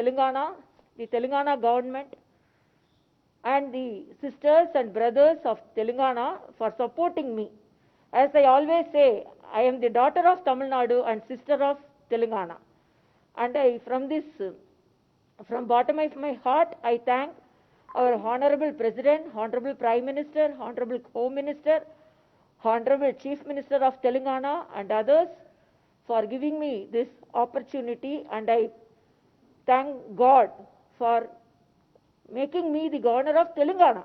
Telangana, the Telangana government, and the sisters and brothers of Telangana for supporting me. As I always say, I am the daughter of Tamil Nadu and sister of Telangana. And from bottom of my heart, I thank our Honorable President, Honorable Prime Minister, Honorable Home Minister, Honorable Chief Minister of Telangana and others for giving me this opportunity, and I thank God for making me the governor of Telangana.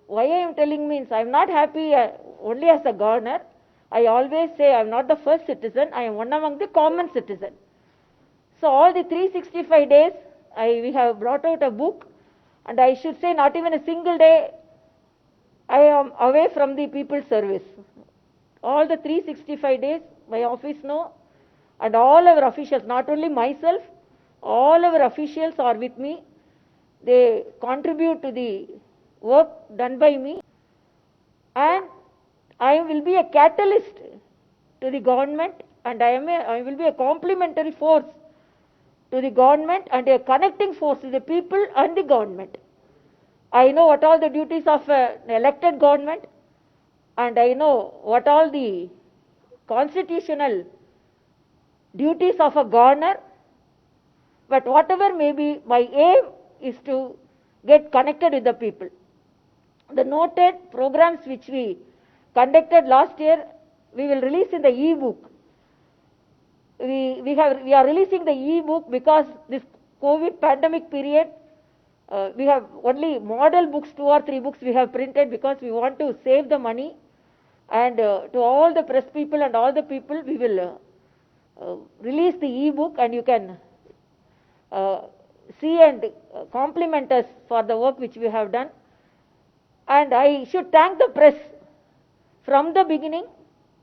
Why I am telling means I am not happy only as a governor. I always say I am not the first citizen, I am one among the common citizen. So all the 365 days we have brought out a book, and I should say not even a single day I am away from the people's service. All the 365 days my office know, and all our officials, not only myself, all our officials are with me. They contribute to the work done by me, and I will be a catalyst to the government, and I will be a complementary force to the government and a connecting force to the people and the government. I know what all the duties of an elected government, and I know what all the constitutional duties of a governor, but whatever may be, my aim is to get connected with the people. The noted programs which we conducted last year, we will release in the e-book. We are releasing the e-book because this COVID pandemic period, we have only model books, 2 or 3 books we have printed because we want to save the money. And to all the press people and all the people, we will release the e-book, and you can see and compliment us for the work which we have done. And I should thank the press from the beginning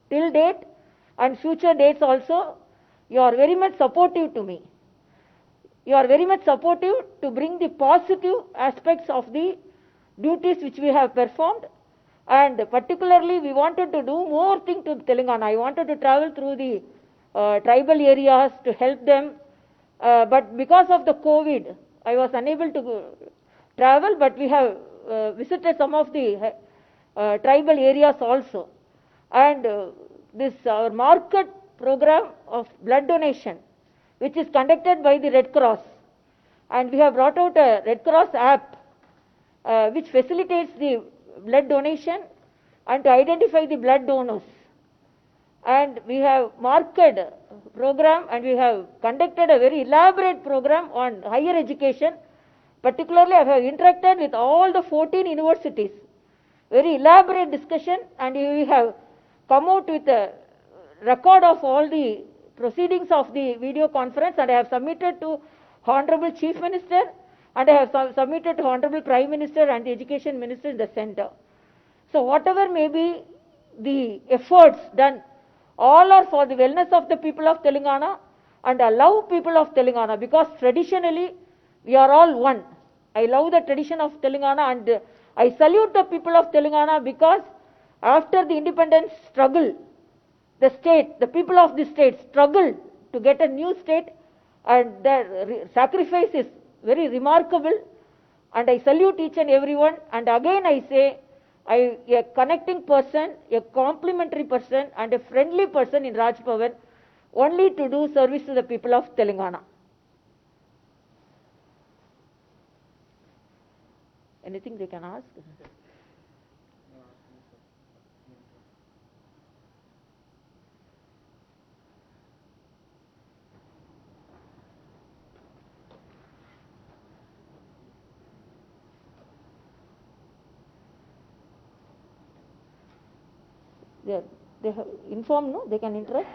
till date and future dates also. You are very much supportive to me. You are very much supportive to bring the positive aspects of the duties which we have performed, and particularly we wanted to do more things to Telangana. I wanted to travel through the tribal areas to help them, but because of the COVID, I was unable to travel, but we have visited some of the tribal areas also. And this our market program of blood donation, which is conducted by the Red Cross, and we have brought out a Red Cross app which facilitates the blood donation and to identify the blood donors. And we have marked program, and we have conducted a very elaborate program on higher education. Particularly, I have interacted with all the 14 universities. Very elaborate discussion, and we have come out with a record of all the proceedings of the video conference, and I have submitted to Honorable Chief Minister, and I have submitted to Honorable Prime Minister and the Education Minister in the center. So whatever may be the efforts done, all are for the wellness of the people of Telangana, and I love people of Telangana because traditionally we are all one. I love the tradition of Telangana, and I salute the people of Telangana because after the independence struggle, the state, the people of the state struggled to get a new state, and their sacrifice is very remarkable, and I salute each and everyone. And again I say, a connecting person, a complimentary person, and a friendly person in Raj Bhavan, only to do service to the people of Telangana. Anything they can ask? They have informed, no? They can interact.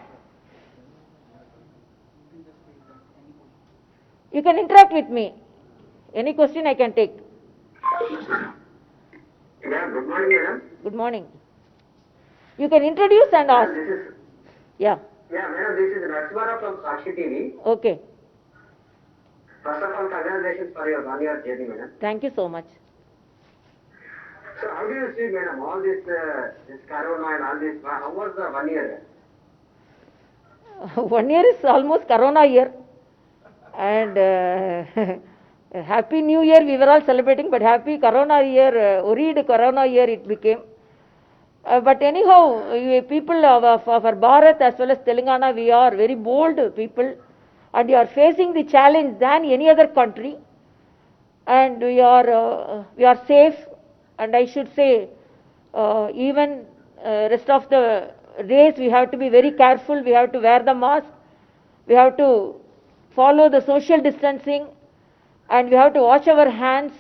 You can interact with me. Any question I can take. Yeah, good morning, madam. Good morning. You can introduce and ask. Yeah, madam, this is Rajbara from Sakshi TV. Okay. First of all, congratulations for your 1 year journey, madam. Thank you so much. So how do you see, madam, all this corona and all this, how was the 1 year? 1 year is almost corona year. And Happy New Year we were all celebrating, but Happy Corona year, worried Corona year it became. But anyhow, people of our Bharat as well as Telangana, we are very bold people, and we are facing the challenge than any other country, and we are safe, and I should say, even rest of the days we have to be very careful. We have to wear the mask, we have to follow the social distancing, and we have to wash our hands,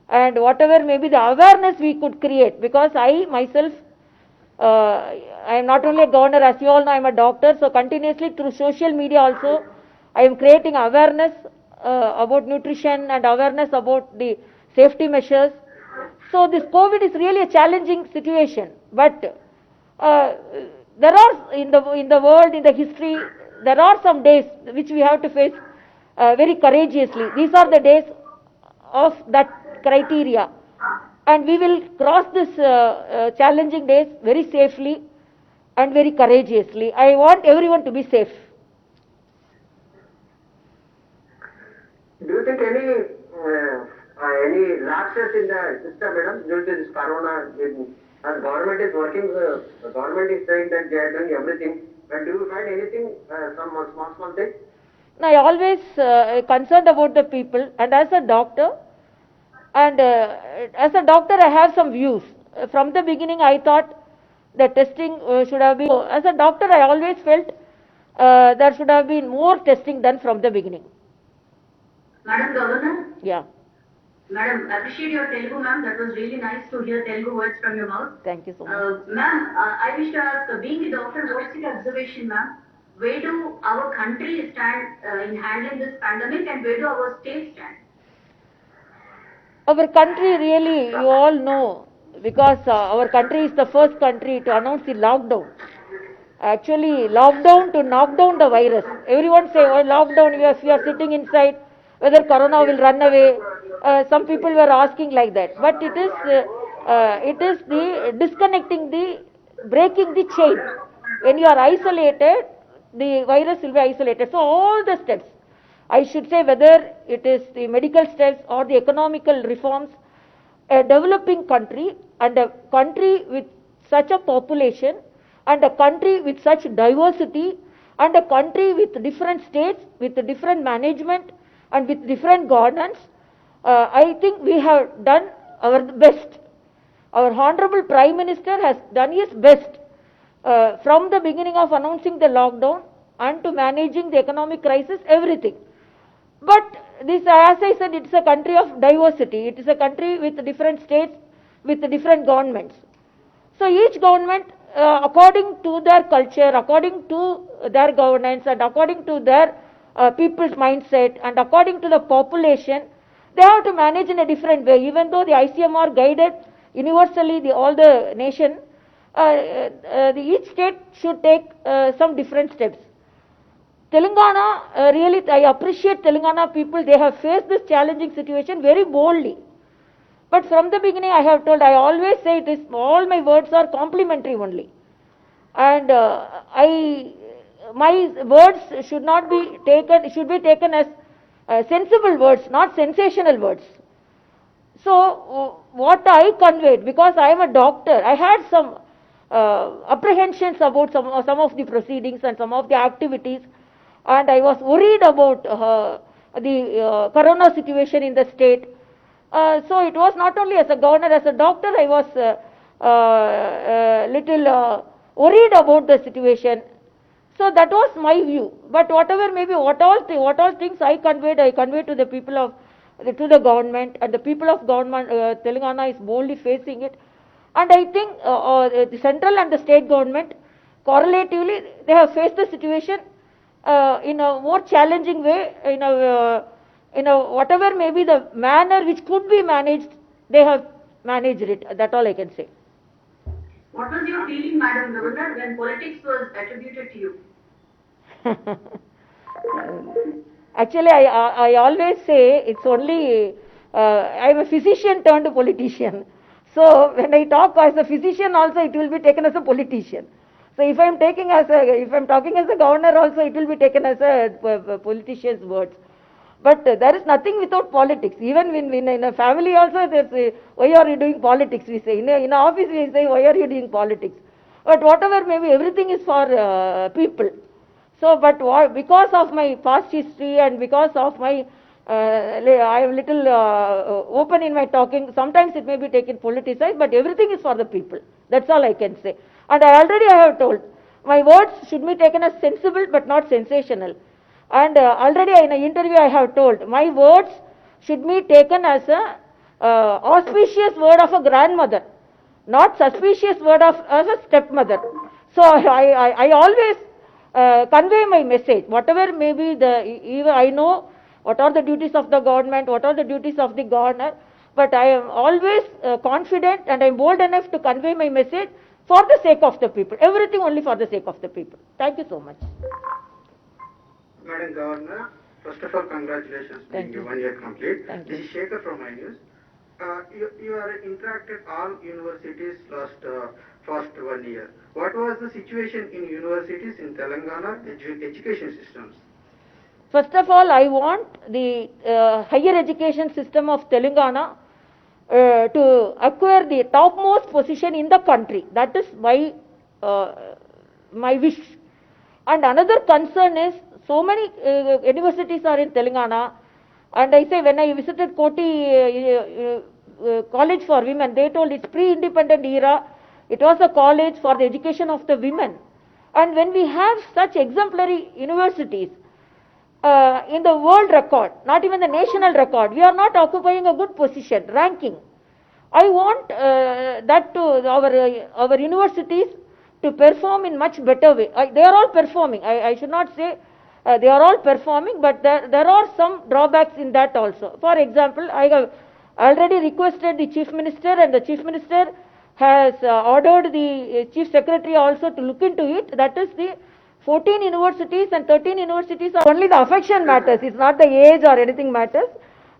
and whatever may be the awareness we could create, because I myself, I am not only a governor, as you all know, I am a doctor, so continuously through social media also, I am creating awareness about nutrition and awareness about the safety measures. So this COVID is really a challenging situation, but there are in the world, in the history, there are some days which we have to face very courageously. These are the days of that criteria, and we will cross this challenging days very safely and very courageously. I want everyone to be safe. Do you think any lapses in the system, madam, due to this corona? And government is working, the government is saying that they are doing everything. But do you find anything, some small thing? I always concerned about the people, and as a doctor, I have some views. From the beginning, I thought the testing should have been. As a doctor, I always felt there should have been more testing done from the beginning. Madam Governor? Yeah. Madam, appreciate your Telugu, ma'am. That was really nice to hear Telugu words from your mouth. Thank you so much. Ma'am, I wish to ask, being the doctor, what's your observation, ma'am? Where do our country stand in handling this pandemic, and where do our states stand? Our country really, you all know, because our country is the first country to announce the lockdown. Actually, lockdown to knock down the virus. Everyone say, oh, lockdown, if you are sitting inside, whether corona will run away. Some people were asking like that. But it is the disconnecting breaking the chain. When you are isolated, the virus will be isolated. So all the steps, I should say, whether it is the medical steps or the economical reforms, a developing country and a country with such a population and a country with such diversity and a country with different states, with different management and with different governance, I think we have done our best. Our Honorable Prime Minister has done his best from the beginning of announcing the lockdown and to managing the economic crisis, everything. But this, as I said, it's a country of diversity. It is a country with different states, with different governments. So each government, according to their culture, according to their governance, and according to their people's mindset, and according to the population, they have to manage in a different way. Even though the ICMR guided universally all the nation, each state should take some different steps. Telangana, really, I appreciate Telangana people. They have faced this challenging situation very boldly. But from the beginning, I have told, I always say it is, all my words are complimentary only. And my words should not be taken, should be taken as sensible words, not sensational words. So, what I conveyed, because I am a doctor, I had some apprehensions about some of the proceedings and some of the activities, and I was worried about the corona situation in the state. So it was not only as a governor, as a doctor, I was little worried about the situation. So that was my view. But whatever maybe, what all things I conveyed to the people of, to the government, and the people of government, Telangana is boldly facing it. And I think the central and the state government, correlatively, they have faced the situation in a more challenging way, in a whatever may be the manner which could be managed, they have managed it. That's all I can say. What was your feeling, Madam Governor, when politics was attributed to you? Actually, I always say it's only, I'm a physician turned politician. So when I talk as a physician also, it will be taken as a politician. So if I'm talking as a governor also, it will be taken as a politician's words. But there is nothing without politics. Even in a family also, there's why are you doing politics? We say in an office we say why are you doing politics? But whatever maybe everything is for people. So, but because of my past history and because of my, I am little open in my talking. Sometimes it may be taken politicized, but everything is for the people. That's all I can say. And I have told, my words should be taken as sensible but not sensational. And already in an interview I have told, my words should be taken as a auspicious word of a grandmother, not suspicious word of a stepmother. So I always convey my message, whatever may be even I know what are the duties of the government, what are the duties of the governor, but I am always confident and I am bold enough to convey my message for the sake of the people, everything only for the sake of the people. Thank you so much. Madam Governor, first of all, congratulations Thank being you. 1 year complete. Thank This you. is Shekhar from iNews. You are interacted all universities last first 1 year. What was the situation in universities in Telangana education systems? First of all, I want the higher education system of Telangana to acquire the topmost position in the country. That is my wish. And another concern is so many universities are in Telangana. And I say when I visited Koti College for Women, they told it's pre-independent era. It was a college for the education of the women. And when we have such exemplary universities, in the world record, not even the national record, we are not occupying a good position, ranking. I want that to our universities to perform in much better way. They are all performing. I should not say they are all performing, but there are some drawbacks in that also. For example, I have already requested the Chief Minister, and the Chief Minister has ordered the Chief Secretary also to look into it. That is the 14 universities and 13 universities are only the affection matters. It's not the age or anything matters.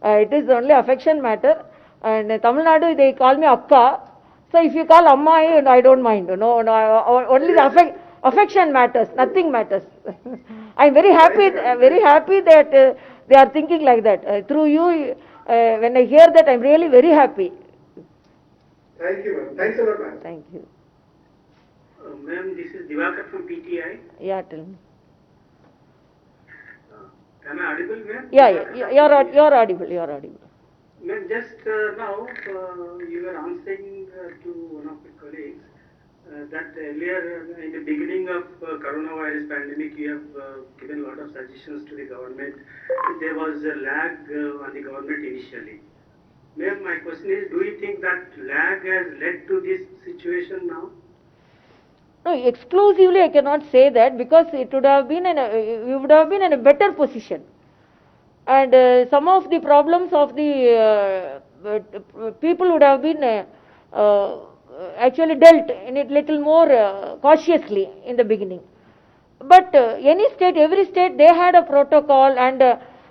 It is only affection matter. And Tamil Nadu, they call me Akka. So if you call Amma, I don't mind. No, only the affection matters. Nothing matters. I'm very happy that they are thinking like that. Through you, when I hear that, I'm really very happy. Thank you, ma'am. Thanks a lot, ma'am. Thank you. Ma'am, this is Divakar from PTI. Yeah, tell me. Am I audible, ma'am? Yeah, you're audible. Ma'am, just now you were answering to one of the colleagues that earlier in the beginning of coronavirus pandemic, you have given a lot of suggestions to the government. There was a lag on the government initially. Ma'am, my question is, do you think that lag has led to this situation now? No, exclusively I cannot say that, because it would have been we would have been in a better position. And some of the problems of the people would have been actually dealt in it little more cautiously in the beginning. But every state, they had a protocol, and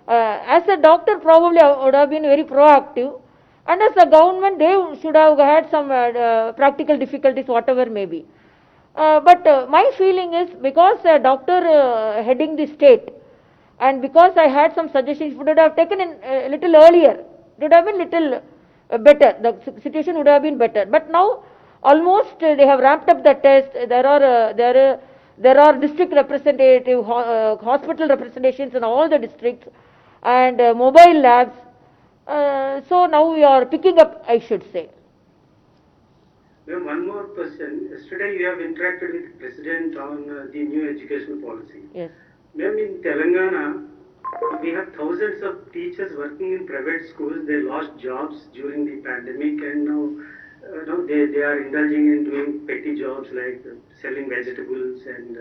as a doctor probably I would have been very proactive, and as a government they should have had some practical difficulties, whatever may be. But my feeling is, because a doctor heading the state, and because I had some suggestions, would have taken in a little earlier, it would have been little better, the situation would have been better. But now almost they have ramped up the test. There are district representative, hospital representations in all the districts, and mobile labs. So now we are picking up, I should say. Ma'am, one more question. Yesterday you have interacted with the President on the new education policy. Yes. Ma'am, in Telangana, we have thousands of teachers working in private schools. They lost jobs during the pandemic, and now they are indulging in doing petty jobs like selling vegetables and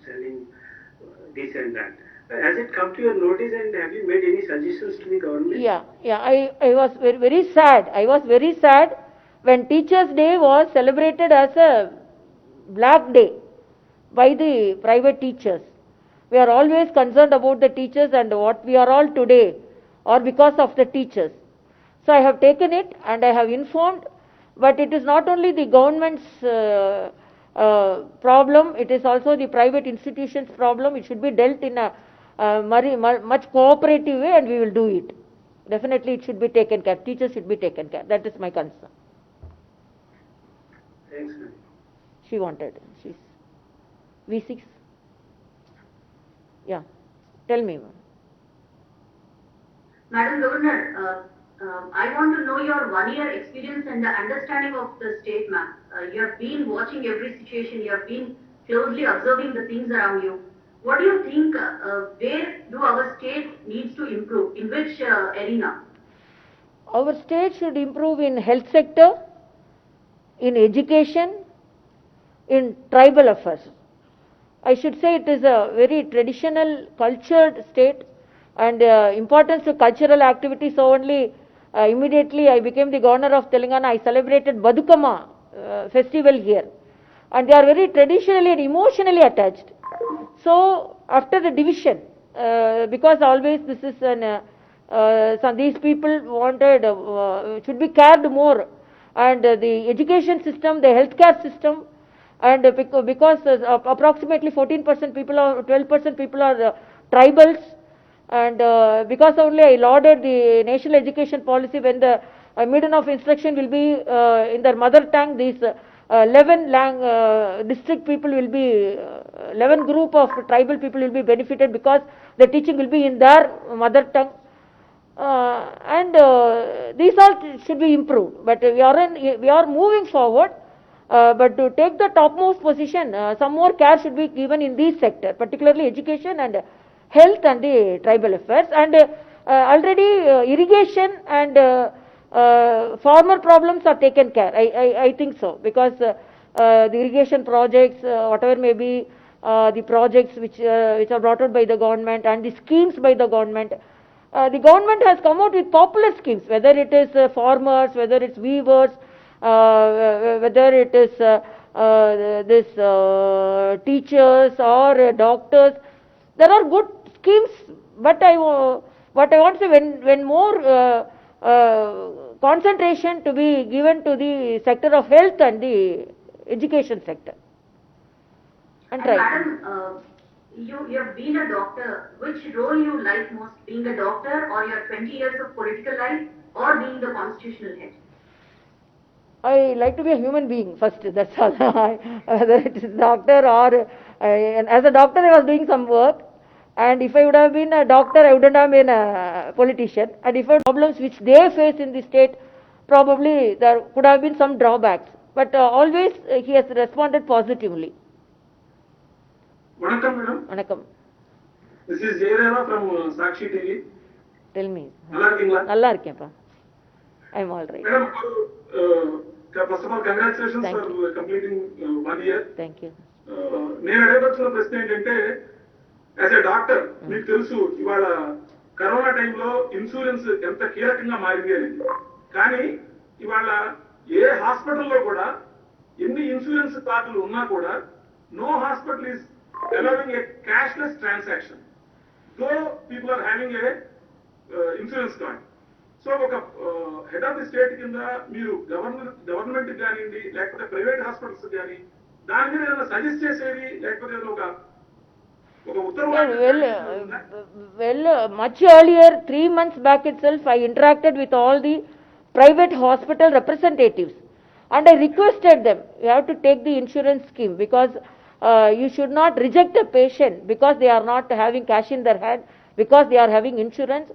selling this and that. Has it come to your notice, and have you made any suggestions to the government? Yeah. I was very sad. I was very sad when Teachers' Day was celebrated as a black day by the private teachers. We are always concerned about the teachers, and what we are all today or because of the teachers. So I have taken it and I have informed, but it is not only the government's problem, it is also the private institutions' problem. It should be dealt in a much cooperative way, and we will do it. Definitely it should be taken care, teachers should be taken care, that is my concern. Thanks, ma'am. She wanted, she's V6. Yeah, tell me, ma'am. Madam Governor, I want to know your 1 year experience and the understanding of the state, ma'am. You have been watching every situation, you have been closely observing the things around you. What do you think, where do our state needs to improve, in which arena? Our state should improve in health sector, in education, in tribal affairs. I should say it is a very traditional, cultured state, and importance to cultural activities. So only immediately I became the governor of Telangana, I celebrated Badukama festival here, and they are very traditionally and emotionally attached. So after the division, because always this is an these people wanted should be cared more, and the education system, the healthcare system, and because approximately 14% people or 12% people are tribals, and because only I lauded the national education policy when the medium of instruction will be in their mother tongue. These 11 district people will be 11 group of tribal people will be benefited because the teaching will be in their mother tongue. And these all should be improved, but we are moving forward. But to take the topmost position, some more care should be given in these sector, particularly education and health and the tribal affairs. And already irrigation and farmer problems are taken care. I think so, because the irrigation projects, whatever may be the projects which are brought out by the government and the schemes by the government. The government has come out with popular schemes, whether it is farmers, whether it's weavers, whether it is this teachers or doctors. There are good schemes, but what I want to say, when more concentration to be given to the sector of health and the education sector. And try. Madam, you have been a doctor. Which role you like most, being a doctor or your 20 years of political life, or being the constitutional head? I like to be a human being first, that's all. Whether it is doctor or, and as a doctor I was doing some work, and if I would have been a doctor I wouldn't have been a politician, and if I had problems which they face in the state, probably there could have been some drawbacks, but always he has responded positively. Vanakkam, madam. Vanakkam. This is Jayarama from Sakshi TV. Tell me. நல்லா இருக்கீங்களா? நல்லா இருக்கேன்ப்பா. I am all right. Madam, first of all, congratulations Thank for completing 1 year. Thank you. నేను అడగదలుచుకున్న ప్రశ్న ఏంటంటే, as a doctor మీకు తెలుసు ఇవాళ కరోనా టైంలో ఇన్సూరెన్స్ ఎంత కీలకంగా మారింది అనేది. కానీ ఇవాళ ఏ హాస్పిటల్లో కూడా ఎన్ని ఇన్సూరెన్స్ కార్డులు ఉన్నా కూడా no hospital is allowing a cashless transaction, though people are having a insurance card. So ఒక హెడ్ ఆఫ్ ది స్టేట్ కింద మీరు గవర్నమెంట్ కానివ్వండి లేకపోతే ప్రైవేట్ హాస్పిటల్స్ కానీ దాని మీద ఏదైనా సజెస్ట్ చేసేది లేకపోతే ఏదైనా ఒక ఉత్తర్వు. Well, much earlier, 3 months back itself, I interacted with all the private hospital representatives, and I requested them, you have to take the insurance scheme, because you should not reject a patient because they are not having cash in their hand, because they are having insurance.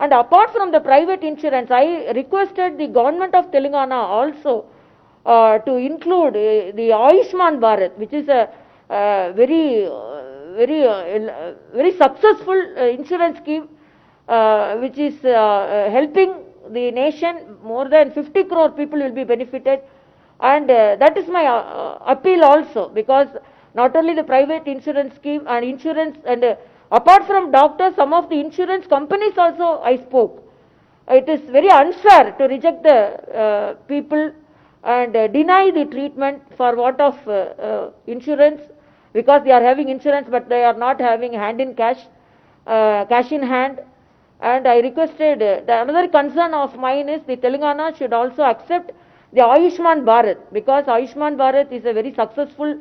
And apart from the private insurance, I requested the government of Telangana also to include the Ayushman Bharat, which is a very successful insurance scheme, which is helping the nation. More than 50 crore people will be benefited, and that is my appeal also, because not only the private insurance scheme and insurance, and apart from doctors, some of the insurance companies also I spoke. It is very unfair to reject the people and deny the treatment for want of insurance, because they are having insurance but they are not having hand in cash, cash in hand. And I requested, another concern of mine is the Telangana should also accept the Ayushman Bharat, because Ayushman Bharat is a very successful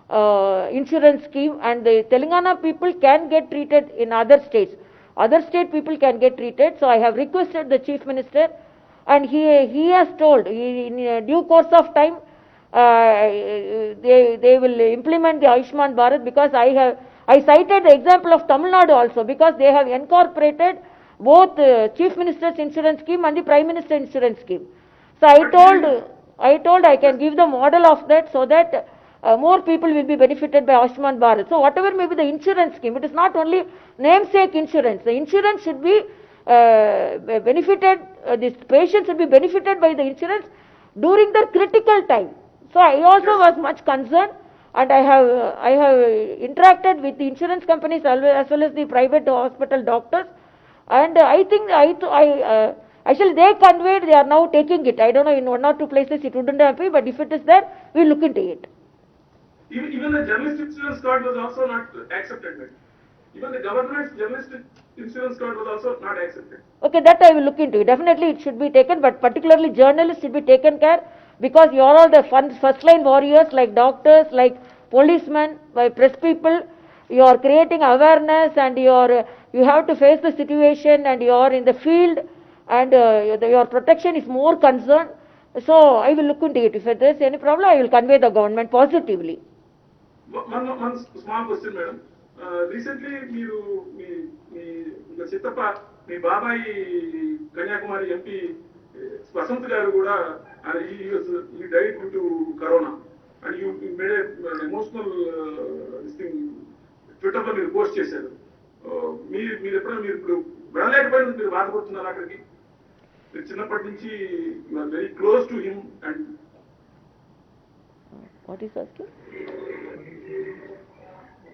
insurance scheme, and the Telangana people can get treated in other states. Other state people can get treated. So I have requested the Chief Minister, and he has told in due course of time they will implement the Ayushman Bharat, because I cited the example of Tamil Nadu also, because they have incorporated both Chief Minister's insurance scheme and the Prime Minister insurance scheme. So I told I can give the model of that, so that more people will be benefited by Ayushman Bharat. So whatever may be the insurance scheme, it is not only namesake insurance. The insurance should be benefited, this patient should be benefited by the insurance during the critical time. So I also was much concerned, and I have interacted with the insurance companies as well as the private hospital doctors, and I think actually they conveyed they are now taking it. I don't know, in one or two places it wouldn't have been, but if it is there, we'll look into it. Even the journalist insurance card was also not accepted. Right? Even the governor's journalist insurance card was also not accepted. Okay, that I will look into. Definitely it should be taken, but particularly journalists should be taken care, because you are all the first line warriors, like doctors, like policemen, by press people. You are creating awareness, and you have to face the situation, and you are in the field, and your protection is more concerned. So I will look into it. If there is any problem, I will convey the government positively. One small question, madam. Recently, మీరు మీ చిత్తప్ప మీ బాబాయ్ Kanyakumari MP Vasant గారు కూడా he died due to corona, and you made an emotional Twitter లో మీరు post చేశారు. మీరు ఎప్పుడైనా మీరు ఇప్పుడు వెళ్ళలేకపోయినా మీరు బాధపడుతున్నారు అక్కడికి? మీరు చిన్నప్పటి నుంచి very close to him. And What is asking?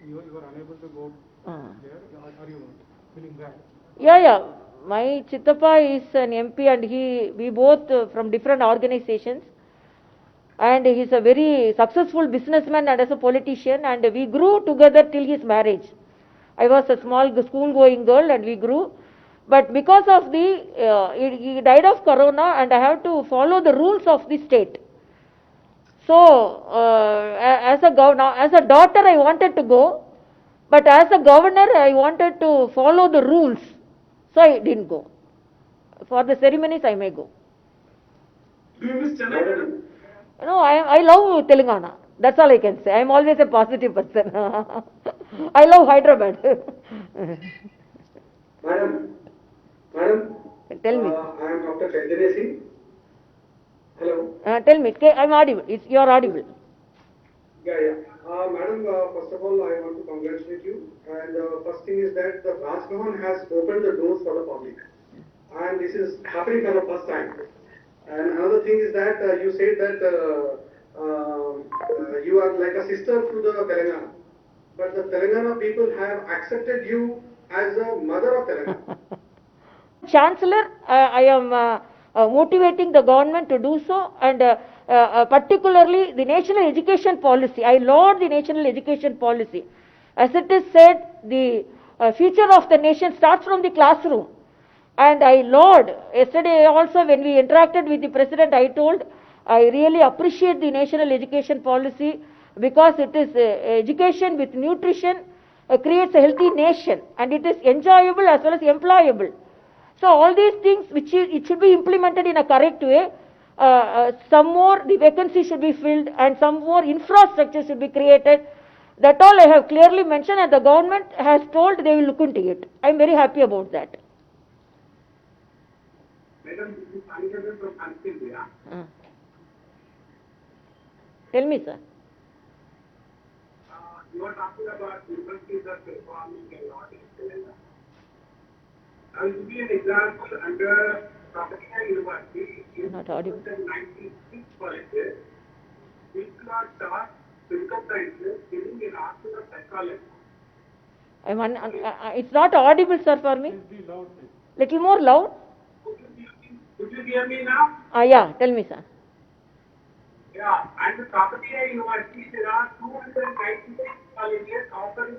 You are unable to go there. Are you feeling bad? Yeah. My Chittappa is an MP, and we both from different organizations, and he is a very successful businessman and as a politician, and we grew together till his marriage. I was a small school going girl, and we grew, but because of he died of corona, and I have to follow the rules of the state. So as a daughter I wanted to go, but as a governor I wanted to follow the rules, so I didn't go. For the ceremonies I may go. do you miss Chennai? No, I love Telangana. That's all I can say. I am always a positive person. I love Hyderabad. Madam, Tell me. I am Dr. Chaitanya Singh. Hello. Tell me. I'm audible. You are audible. Yeah. Madam, first of all, I want to congratulate you. And first thing is that the Raj Bhavan has opened the doors for the public. And this is happening for the first time. And another thing is that you said that you are like a sister to the Telangana. But the Telangana people have accepted you as a mother of Telangana. Chancellor, I am motivating the government to do so, and particularly the national education policy. I laud the national education policy. As it is said, the future of the nation starts from the classroom. And I laud, yesterday also when we interacted with the President, I told I really appreciate the national education policy, because it is education with nutrition creates a healthy nation, and it is enjoyable as well as employable. So all these things it should be implemented in a correct way. Some more the vacancies should be filled, and some more infrastructure should be created. That all I have clearly mentioned, and the government has told they will look into it. I am very happy about that. Madam, this is Anisha from Anisha. Tell me, sir. You are talking about universities that performing a lot in Telangana. I will give you an example under Propaganda University in Not audible. 1996 colleges. People are taught physical sciences, giving an option of psychology. It's not audible, sir, for me. Please be loud, please. Little more loud. Could you hear me now? Yeah, tell me, sir. Yeah, and the Propaganda University, there are 296 colleges offering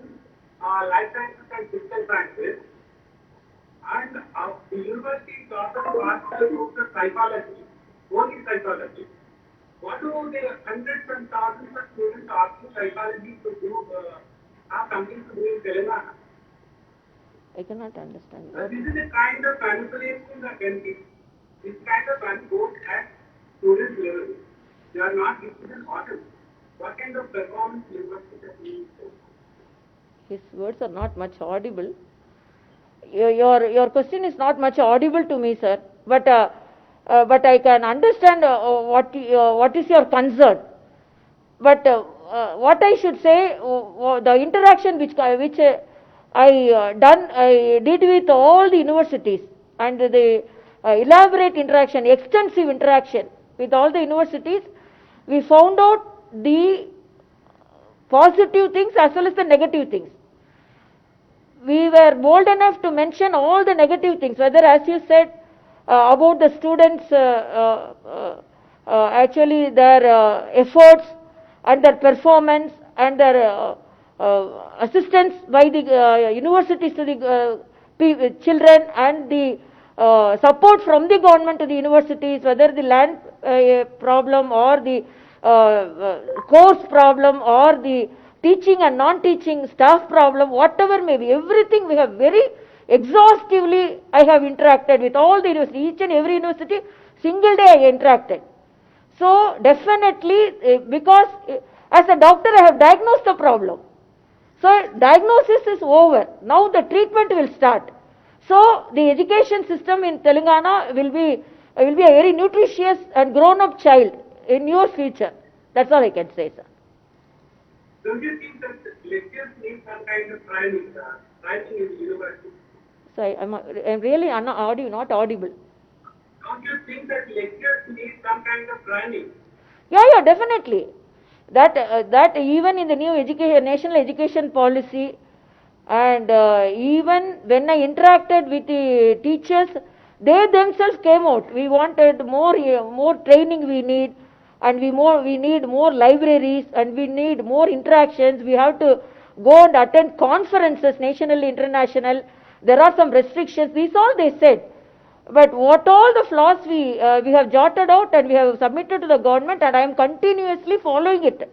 life sciences and physical sciences. And the university is offering master's course of psychology, only psychology. What do the hundreds and thousands of students asking psychology to do, have something to do in Telangana. I cannot understand. This is a kind of manipulation that can be. This kind of goes at student level. They are not decision authors. What kind of performance university? His words are not much audible. Your question is not much audible to me, sir. But I can understand what is your concern. But what I should say, the interaction which I did with all the universities, and the elaborate interaction, extensive interaction with all the universities, we found out the positive things as well as the negative things. We were bold enough to mention all the negative things, whether, as you said, about the students, actually their efforts and their performance and their assistance by the universities to the children, and the support from the government to the universities, whether the land problem or the course problem or the teaching and non-teaching staff problem, whatever may be, everything we have very exhaustively, I have interacted with all the universities, each and every university, single day I interacted. So definitely, because as a doctor I have diagnosed the problem. So diagnosis is over. Now the treatment will start. So the education system in Telangana will be a very nutritious and grown-up child in your future. That's all I can say, sir. Don't you think that lectures need some kind of training in the university? So I'm really not audible. Don't you think that lectures need some kind of training? Yeah, definitely. That even in the new national education policy, and even when I interacted with the teachers, they themselves came out. We wanted more training we need, and we need more libraries, and we need more interactions. We have to go and attend conferences, national, international. There are some restrictions. These all they said. But what all the flaws we have jotted out and we have submitted to the government, and I am continuously following it.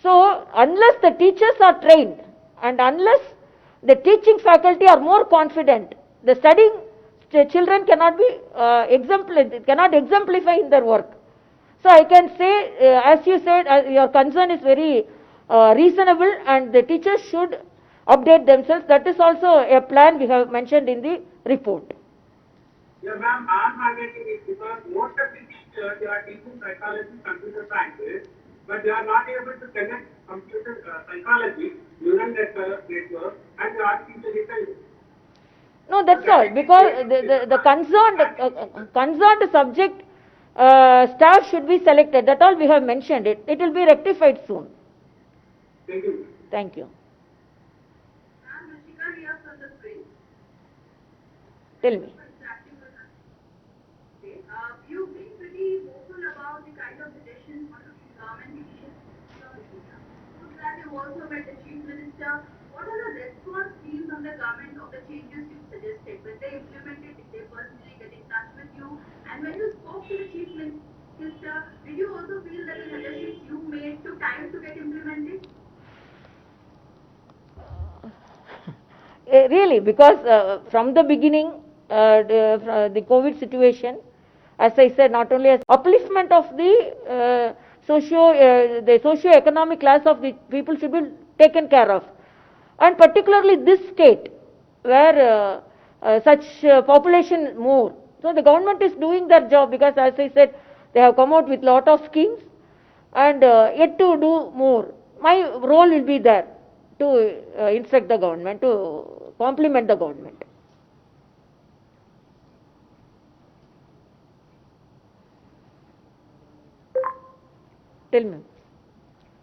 So unless the teachers are trained and unless the teaching faculty are more confident, the studying children cannot be cannot exemplify in their work. So I can say, as you said, your concern is very reasonable, and the teachers should update themselves. That is also a plan we have mentioned in the report. Yeah, ma'am, I'm highlighting it because most of the teachers, they are teaching psychology, computer sciences, but they are not able to connect computer psychology, neural network, and the artificial intelligence. No, that's all, because the concerned subject staff should be selected. That all we have mentioned it. It will be rectified soon. Thank you. Thank you. Ma'am, Ruchika here from the print. Tell me. You've been pretty vocal about the kind of suggestions government initiatives. That you also met the Chief Minister. What are the response seen from the government of the changes you suggested? When they implemented, did they personally get in touch with you? And when you spoke to the Chief Minister, did you also feel that the suggestions you made took time to get implemented? Really, because from the beginning, the COVID situation, as I said, not only as upliftment of the socio-economic class of the people should be taken care of, and particularly this state where such population more. So the government is doing their job, because as I said, they have come out with lot of schemes, and yet to do more. My role will be there to instruct the government, to complement the government. Tell me.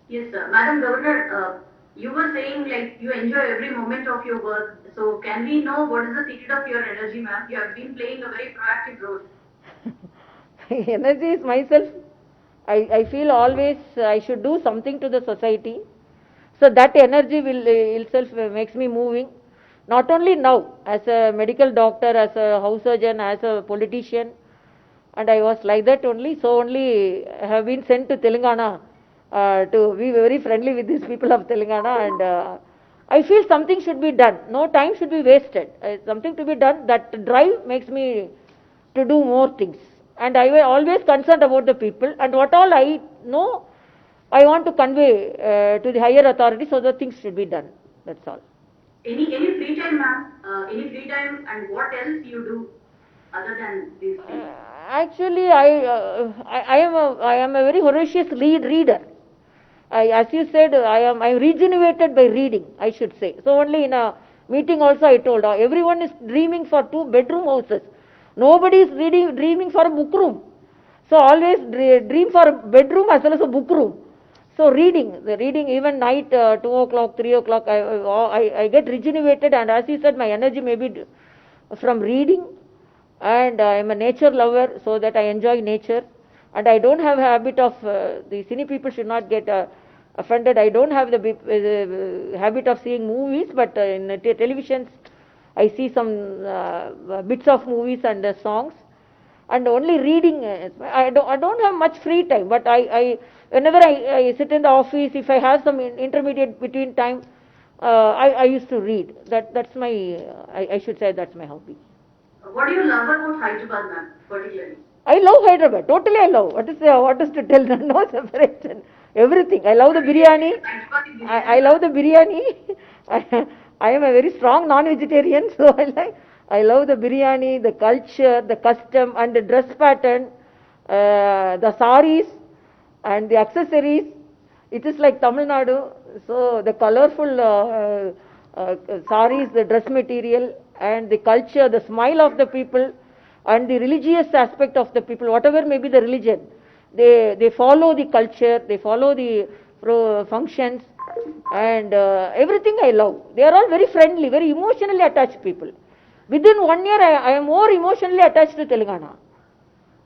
Yes, sir. Madam Governor, you were saying like you enjoy every moment of your work. So can we know what is the secret of your energy, ma'am? You have been playing a very proactive role. Energy is myself. I feel always I should do something to the society. So that energy will itself makes me moving. Not only now, as a medical doctor, as a house surgeon, as a politician, and I was like that only. So only I have been sent to Telangana to be very friendly with these people of Telangana, and I feel something should be done. No time should be wasted. Something to be done. That drive makes me to do more things. And I was always concerned about the people, and what all I know, I want to convey to the higher authority so that things should be done. That's all. Any free time, ma'am? Any free time, and what else you do other than these things? Actually, I am a very voracious reader. As you said, I'm regenerated by reading, I should say. So only in a meeting also I told, everyone is dreaming for 2-bedroom houses. Nobody is dreaming for a book room. So always dream for a bedroom as well as a book room. So the reading even night, 2 o'clock, 3 o'clock, I get regenerated, and as you said, my energy may be from reading, and I am a nature lover, so that I enjoy nature, and I don't have a habit of, the cine people should not get offended, I don't have the habit of seeing movies, but in televisions, I see some bits of movies and songs, and only reading. I don't have much free time, but whenever I sit in the office, if I have some intermediate between time, I used to read. That's my, I should say that's my hobby. What do you love about Hyderabad, ma'am, particularly? I love Hyderabad. Totally, I love. What is to tell? No separation. Everything. I love the biryani. I love the biryani. I am a very strong non-vegetarian, so I love the biryani, the culture, the custom, and the dress pattern, the saris, and the accessories. It is like Tamil Nadu. So the colorful saris, the dress material, and the culture, the smile of the people, and the religious aspect of the people, whatever may be the religion, they follow the culture, they follow the functions, and everything I love. They are all very friendly, very emotionally attached people. Within 1 year, I am more emotionally attached to Telangana.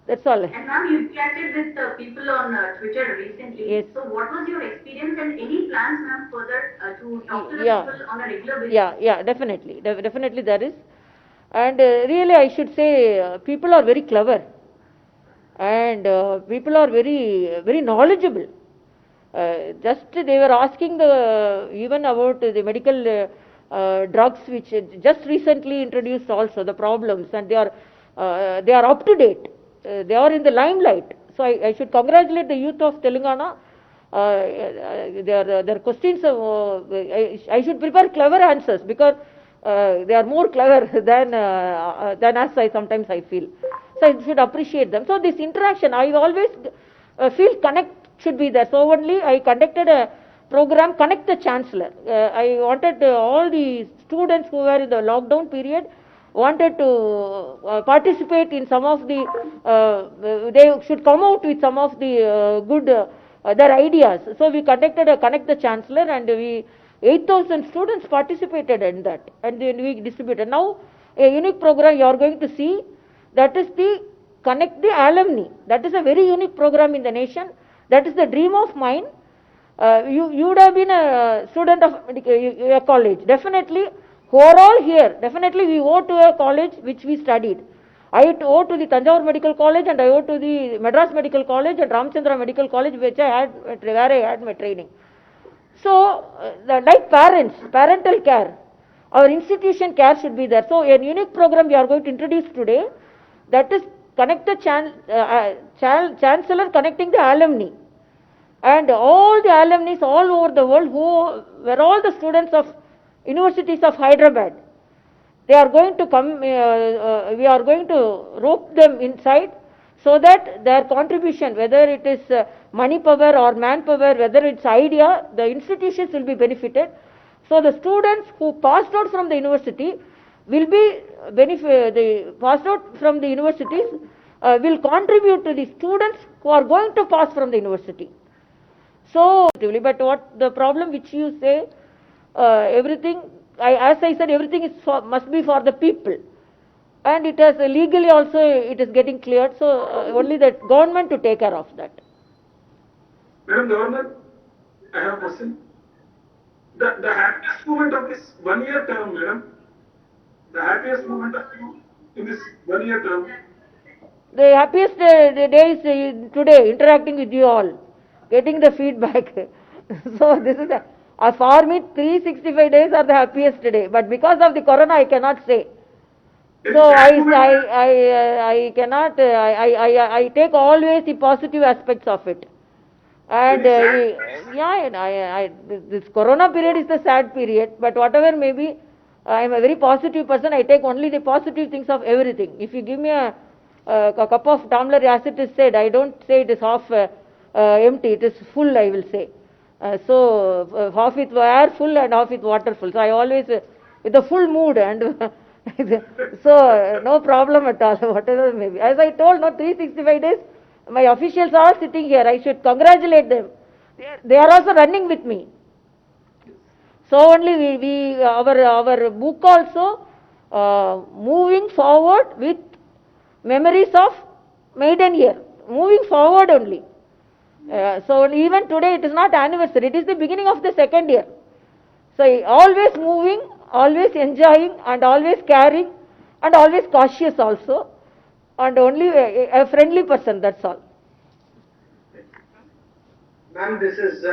That's all. And ma'am, you interacted with people on Twitter recently. Yes. So what was your experience, and any plans, ma'am, further to talk to the Yeah. people on a regular basis? Yeah, definitely. Definitely there is. And really, I should say, people are very clever, and people are very knowledgeable. Just they were asking even about the medical drugs which just recently introduced also the problems, and they are up to date. They are in the limelight. So I should congratulate the youth of Telangana. Their questions, I should prepare clever answers, because they are more clever than us, sometimes I feel. So I should appreciate them. So this interaction, I always feel connect should be there. So only I conducted a program, Connect the Chancellor. I wanted all the students who were in the lockdown period wanted to participate in some of the, they should come out with some of the good, their ideas. So we conducted a Connect the Chancellor, and 8,000 students participated in that, and then we distributed. Now a unique program you are going to see, that is the Connect the Alumni. That is a very unique program in the nation. That is the dream of mine. You would have been a student of a college. Definitely, who are all here, definitely we owe to a college which we studied. I owe to the Tanjavur Medical College, and I owe to the Madras Medical College and Ramchandra Medical College, where I had my training. So, like parents, parental care, our institution care should be there. So, a unique program we are going to introduce today, that is Connect the Chancellor connecting the alumni. And all the alumni all over the world who were all the students of universities of Hyderabad, they are going to come, we are going to rope them inside, so that their contribution, whether it is money power or manpower, whether it's idea, the institutions will be benefited. So the students who passed out from the university will be the passed out from the universities will contribute to the students who are going to pass from the university. So, but what the problem which you say, everything, as I said, everything is must be for the people, and it has legally also it is getting cleared. So only the government to take care of that. Madam Governor, I have a question. The happiest moment of this 1 year term, madam, the happiest moment of you in this 1 year term. The happiest day is today, interacting with you all. getting the feedback. So this is for me 365 days are the happiest day, but because of the corona I cannot say. So I cannot, I take always the positive aspects of it. And yeah, and this corona period is the sad period, but whatever may be, I am a very positive person. I take only the positive things of everything. If you give me a cup of tumbler, as it is said, I don't say it is half empty, it is full, I will say. So half with air full and half with water full. So I always with a full mood and so no problem at all, whatever may be. As I told, no 365 days, my officials are sitting here. I should congratulate them. They are also running with me. So only our book also moving forward with memories of maiden year. Moving forward only. So even today it is not anniversary, it is the beginning of the second year. So always moving, always enjoying and always caring and always cautious also, and only a friendly person, that's all. Ma'am, this is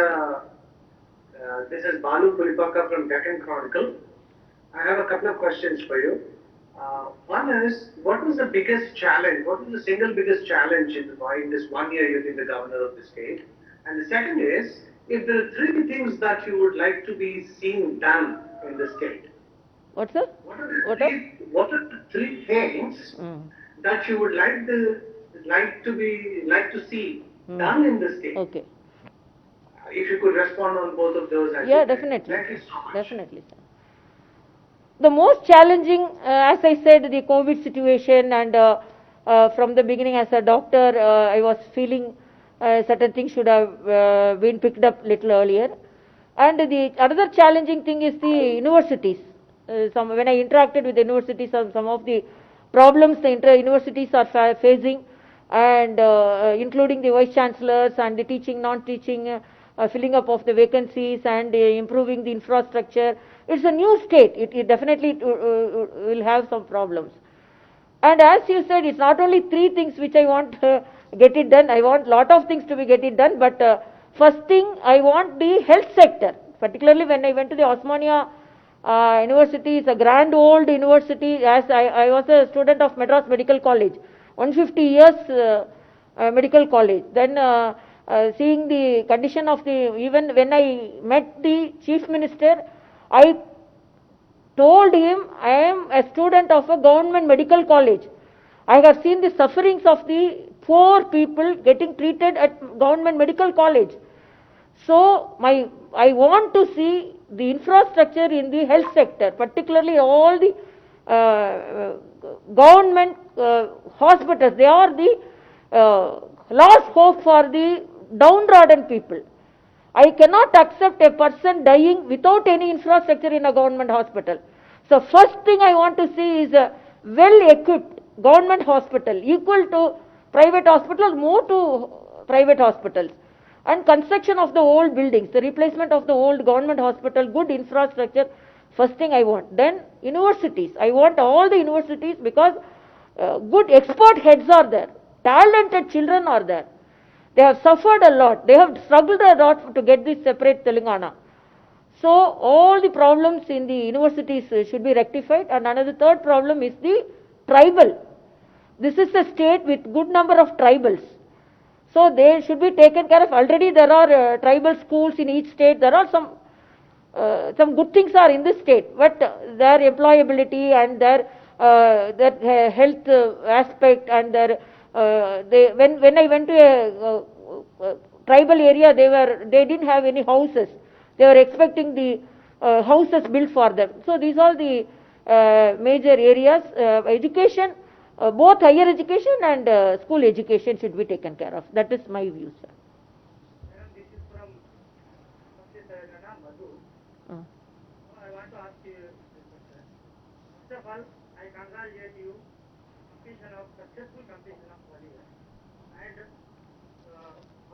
Balu Pulipaka from Deccan Chronicle. I have a couple of questions for you. One is, what was the biggest challenge? What was the single biggest challenge in this 1 year you've been the governor of the state? And the second is, if there are three things that you would like to be seen done in the state, What's that? what are the three things that you would like to see done in the state? Okay. If you could respond on both of those. Yeah, definitely. Thank you so much. Definitely, sir. The most challenging, as I said, the COVID situation, and from the beginning as a doctor, I was feeling certain things should have been picked up little earlier. And the another challenging thing is the universities. When I interacted with the universities, some of the problems the universities are facing, and including the vice chancellors and the teaching, non-teaching, filling up of the vacancies and improving the infrastructure. It's a new state. It definitely will have some problems. And as you said, it's not only three things which I want get it done. I want lot of things to be get it done. But first thing, I want the health sector. Particularly when I went to the Osmania University, it's a grand old university. As I was a student of Madras Medical College, 150 years medical college. Then seeing the condition of even when I met the chief minister, I told him I am a student of a government medical college. I have seen the sufferings of the poor people getting treated at government medical college. So I want to see the infrastructure in the health sector, particularly all the government hospitals. They are the last hope for the downtrodden people. I cannot accept a person dying without any infrastructure in a government hospital. So first thing I want to see is a well-equipped government hospital, equal to private hospitals, more to private hospitals. And construction of the old buildings, the replacement of the old government hospital, good infrastructure, first thing I want. Then universities. I want all the universities, because good expert heads are there, talented children are there. They have suffered a lot. They have struggled a lot to get this separate Telangana. So all the problems in the universities should be rectified. And another third problem is the tribal. This is a state with good number of tribals. So they should be taken care of. Already there are tribal schools in each state. There are some good things are in this state, but their employability and their health aspect and their when I went to a tribal area, they didn't have any houses. They were expecting the houses built for them. So these are the major areas. Education, both higher education and school education should be taken care of. That is my view, sir. This is from Madhu. I want to ask you this question. First of all, I congratulate you successful completion of 1 year. And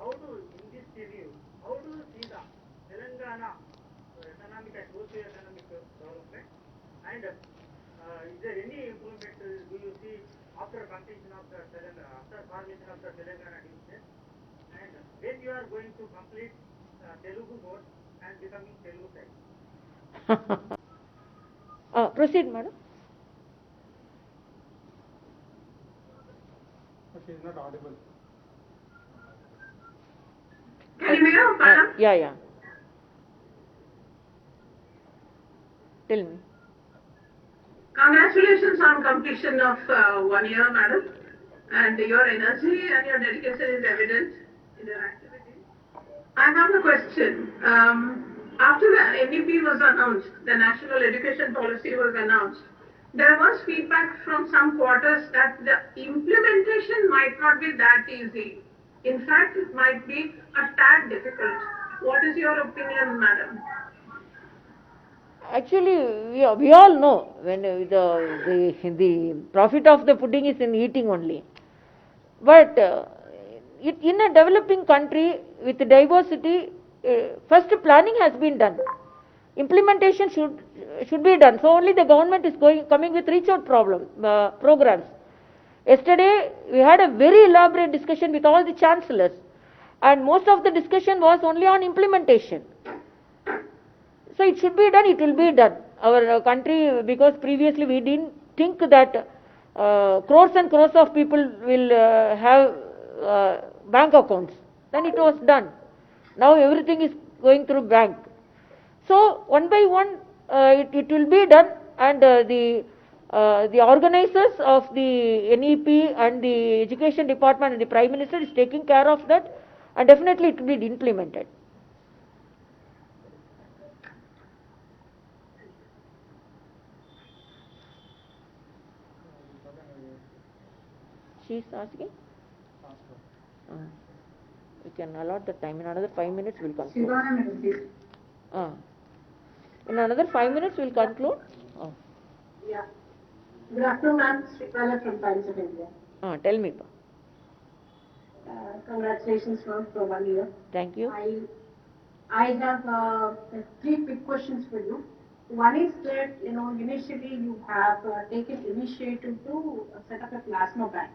in this review, how do you see the Telangana economic and socio-economic development? And is there any improvement do you see after completion of the Telangana, after formation of the Telangana division? And when you are going to complete Telugu board and becoming Telugu side? Proceed, madam. She is not audible. Can you hear, madam? Yeah. Tell me. Congratulations on completion of 1 year, madam. And your energy and your dedication is evident in your activity. I have a question. After the NEP was announced, the National Education Policy was announced, there was feedback from some quarters that the implementation might not be that easy. In fact, it might be a tad difficult. What is your opinion, madam? Actually, we all know when the profit of the pudding is in eating only. But in a developing country with diversity, first planning has been done. Implementation should be done. So only the government is coming with reach out programs. Yesterday we had a very elaborate discussion with all the chancellors, and most of the discussion was only on implementation. So it should be done, it will be done. Our country, because previously we didn't think that crores and crores of people will have bank accounts. Then it was done. Now everything is going through bank. So one by one it will be done, and the organizers of the NEP and the Education Department and the Prime Minister is taking care of that, and definitely it will be implemented. She is asking? We can allot the time. In another 5 minutes we will conclude. In another 5 minutes we will conclude. Yeah. Good afternoon, ma'am. Srikala from Times of India. Tell me. Congratulations, ma'am, for 1 year. Thank you. I have 3 quick questions for you. One is that, initially you have taken initiative to set up a plasma bank.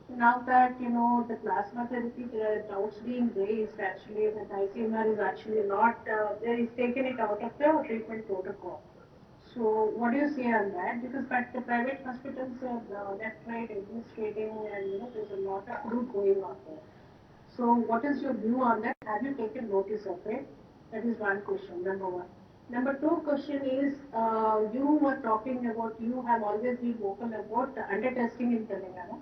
Now that, the plasma therapy, there are doubts being raised actually that ICMR is actually not, there is taken it out of the treatment protocol. So what do you say on that? Because but the private hospitals are left, right, administrating, and there's a lot of route going on there. So what is your view on that? Have you taken notice of it? That is one question, number one. Number 2 question is, you were talking about, you have always been vocal about the under-testing in Telangana,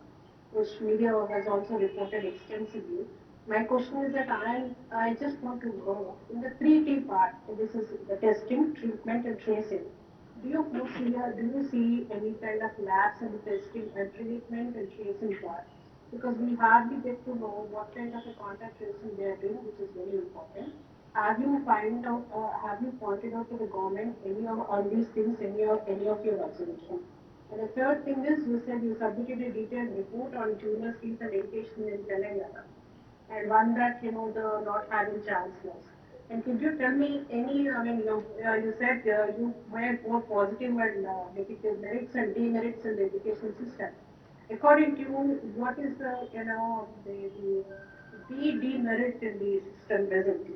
which media has also reported extensively. My question is that I just want to know, in the 3T part, this is the testing, treatment and tracing. Do you see any kind of lapse in the testing and treatment and tracing part? Because we hardly get to know what kind of a contact tracing they are doing, which is very important. Have you pointed out to the government any of all these things, any of your observations? And the third thing is, you said you submitted a detailed report on junior fees and education in Telangana, and one that the not having chancellors. And could you tell me any? I mean, you said you were more positive and negative merits and demerits in the education system. According to you, what is the demerit in the system presently?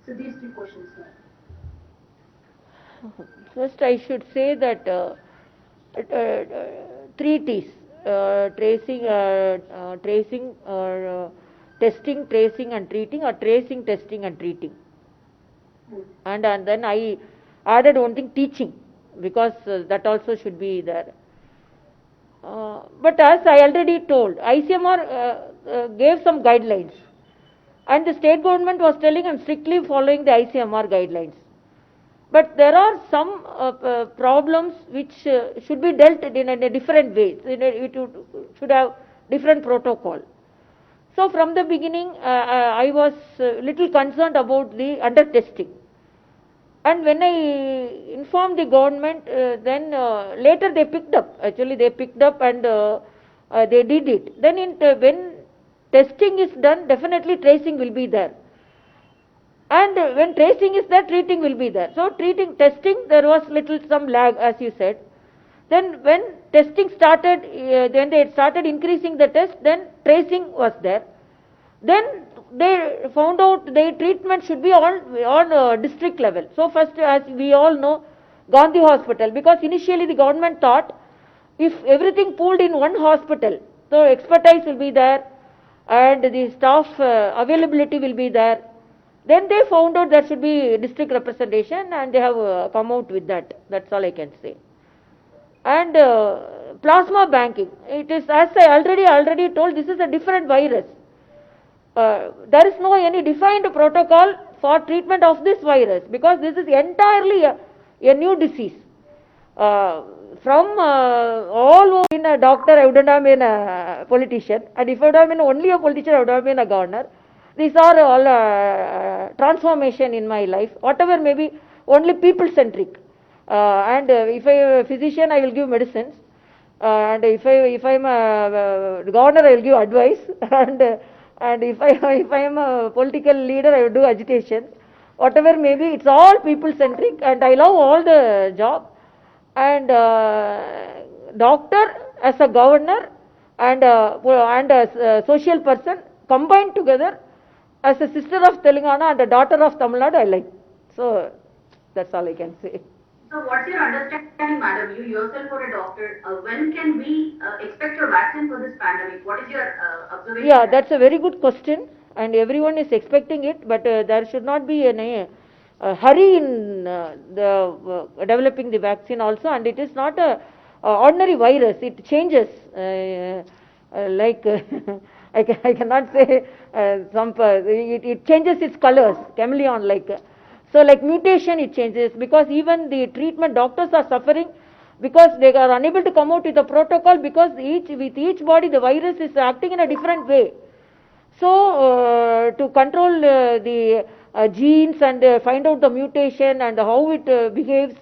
So these 3 questions, sir. First, I should say that 3 T's: tracing, testing, tracing, and treating, or tracing, testing, and treating. And then I added one thing: teaching, because that also should be there. But as I already told, ICMR gave some guidelines, and the state government was telling I'm strictly following the ICMR guidelines. But there are some problems which should be dealt in a different way. It should have different protocol. So from the beginning, I was little concerned about the under testing. And when I informed the government, then later they picked up. Actually, they picked up and they did it. Then when testing is done, definitely tracing will be there. And when tracing is there, treating will be there. So testing, there was some lag, as you said. Then when testing started, then they started increasing the test, then tracing was there. Then they found out their treatment should be on district level. So first, as we all know, Gandhi Hospital, because initially the government thought if everything pooled in one hospital, so expertise will be there and the staff availability will be there. Then they found out there should be district representation and they have come out with that. That's all I can say. And plasma banking, it is, as I already told, this is a different virus. There is no any defined protocol for treatment of this virus because this is entirely a new disease. From all over being a doctor, I wouldn't have been a politician, and if I would have been only a politician, I would have been a governor. These are all transformation in my life. Whatever may be, only people-centric. And if I am a physician, I will give medicines. And if I am a governor, I will give advice. And if I am a political leader, I will do agitation. Whatever may be, it's all people-centric, and I love all the job. And doctor as a governor and a social person combined together as a sister of Telangana and a daughter of Tamil Nadu, I like. So that's all I can say. So what's your understanding, madam? You yourself are a doctor. When can we expect a vaccine for this pandemic? What is your observation? Yeah, that's a very good question, and everyone is expecting it, but there should not be any hurry in developing the vaccine also, and it is not a ordinary virus. It changes like I cannot say it changes its colors, chameleon like. So like mutation it changes, because even the treatment doctors are suffering because they are unable to come out with a protocol, because with each body the virus is acting in a different way. So to control the genes and find out the mutation and how it behaves,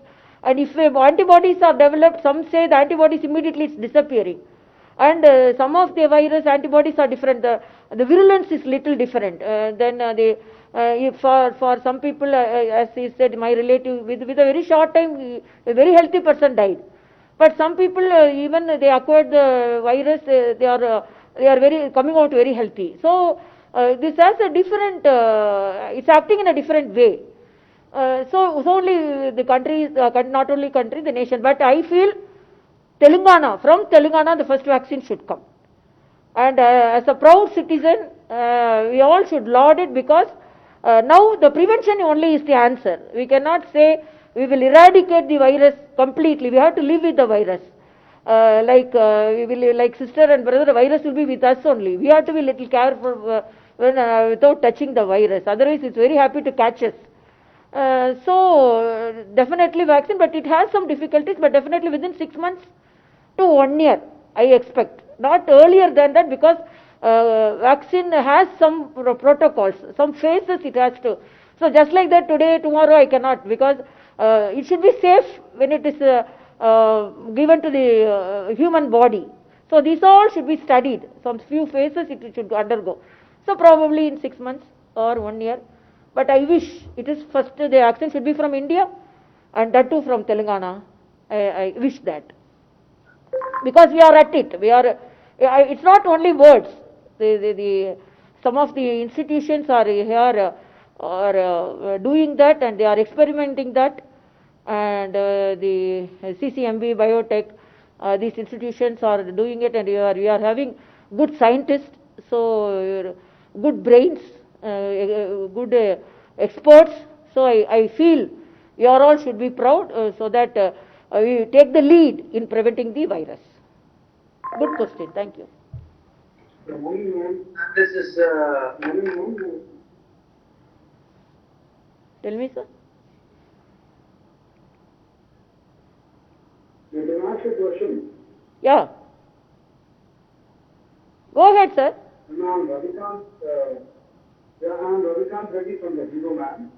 and if antibodies are developed, some say the antibodies immediately it's disappearing, and some of the virus antibodies are different, the virulence is little different. For some people, as he said, my relative, with a very short time, a very healthy person died. But some people, even they acquired the virus, they are very coming out very healthy. So this has a different, it's acting in a different way. So only the country, not only country, the nation. But I feel from Telangana, the first vaccine should come. And as a proud citizen, we all should laud it, because now the prevention only is the answer. We cannot say we will eradicate the virus completely. We have to live with the virus. We will, like sister and brother, the virus will be with us only. We have to be little careful without touching the virus. Otherwise, it's very happy to catch us. So definitely vaccine, but it has some difficulties. But definitely within 6 months to 1 year, I expect. Not earlier than that, because vaccine has some protocols, some phases it has to. So just like that, today, tomorrow I cannot, because it should be safe when it is given to the human body. So these all should be studied. Some few phases it should undergo. So probably in 6 months or 1 year. But I wish it is first the vaccine should be from India, and that too from Telangana. I wish that, because we are at it. It's not only words. Some of the institutions are here doing that, and they are experimenting that, and the CCMB, Biotech, these institutions are doing it, and we are having good scientists, so good brains, good experts. So I feel you all should be proud, so that we take the lead in preventing the virus. Good question. Thank you. This is Tell me, sir. You can ask a question. Yeah. Go ahead, sir. I'm Ravikant Reddy from the Hero Man.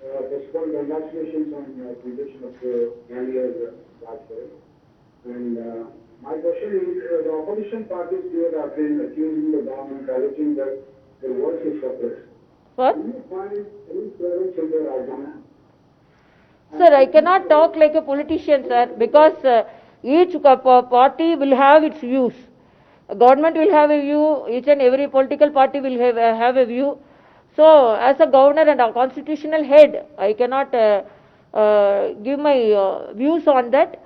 First of all, congratulations on the completion of the earlier Rajpuri. And my question is, the opposition parties here have been accusing the government, alleging that their voice is suppressed. What? Do you find any clearance in their argument? Sir, I cannot talk like a politician, sir, because each party will have its views. Government will have a view, each and every political party will have a view. So, as a governor and a constitutional head, I cannot give my views on that.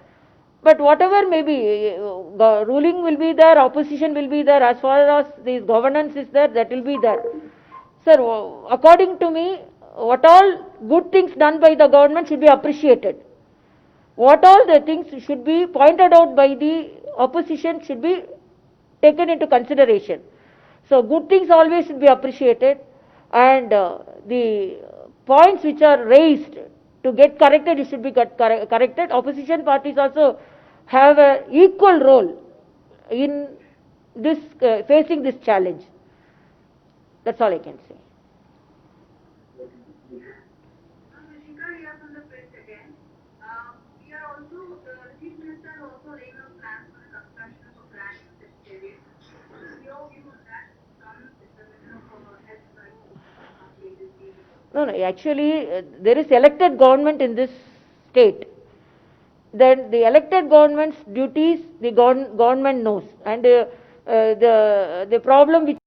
But whatever may be, ruling will be there, opposition will be there, as far as this governance is there, that will be there. Sir, according to me, what all good things done by the government should be appreciated. What all the things should be pointed out by the opposition should be taken into consideration. So, good things always should be appreciated, and the points which are raised to get corrected, it should be corrected. Opposition parties also have an equal role in this facing this challenge. That's all I can say. Shikha here from the press again. We are also, the Chief Minister also laying out plans for the construction of a brand new secretariat. Your view on that comes with the mission of health crisis. No, actually, there is elected government in this state. Then the elected government's duties, the government knows, and the problem which